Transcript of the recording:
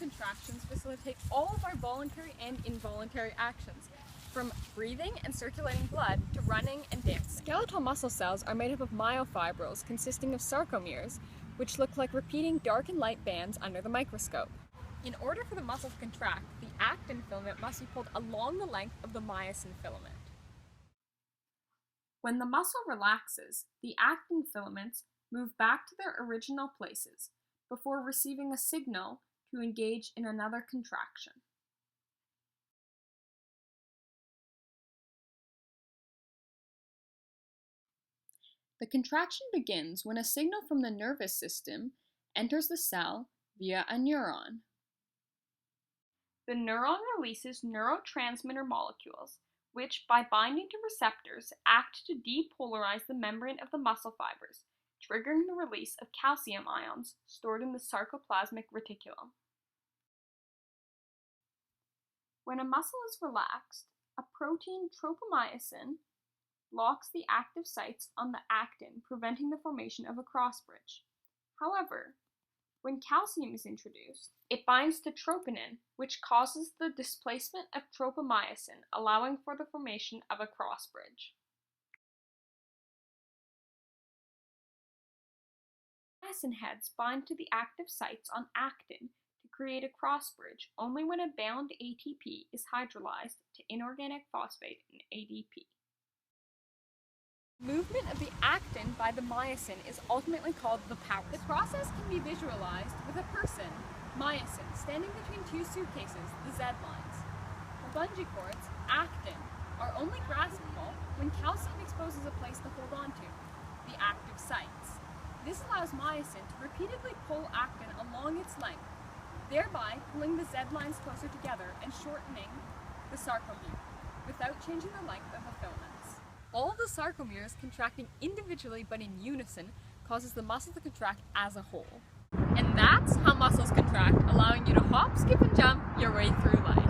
contractions facilitate all of our voluntary and involuntary actions, from breathing and circulating blood to running and dancing. Skeletal muscle cells are made up of myofibrils consisting of sarcomeres, which look like repeating dark and light bands under the microscope. In order for the muscle to contract, the actin filament must be pulled along the length of the myosin filament. When the muscle relaxes, the actin filaments move back to their original places before receiving a signal to engage in another contraction. The contraction begins when a signal from the nervous system enters the cell via a neuron. The neuron releases neurotransmitter molecules, which, by binding to receptors, act to depolarize the membrane of the muscle fibers, triggering the release of calcium ions stored in the sarcoplasmic reticulum. When a muscle is relaxed, a protein tropomyosin blocks the active sites on the actin, preventing the formation of a crossbridge. However, when calcium is introduced, it binds to troponin, which causes the displacement of tropomyosin, allowing for the formation of a crossbridge. Myosin heads bind to the active sites on actin to create a crossbridge only when a bound ATP is hydrolyzed to inorganic phosphate in ADP. Movement of the actin by the myosin is ultimately called the power. The process can be visualized with a person, myosin, standing between two suitcases, the Z-lines. The bungee cords, actin, are only graspable when calcium exposes a place to hold onto, the active sites. This allows myosin to repeatedly pull actin along its length, thereby pulling the Z-lines closer together and shortening the sarcomere, without changing the length of the filaments. All the sarcomeres contracting individually but in unison causes the muscle to contract as a whole. And that's how muscles contract, allowing you to hop, skip, and jump your way through life.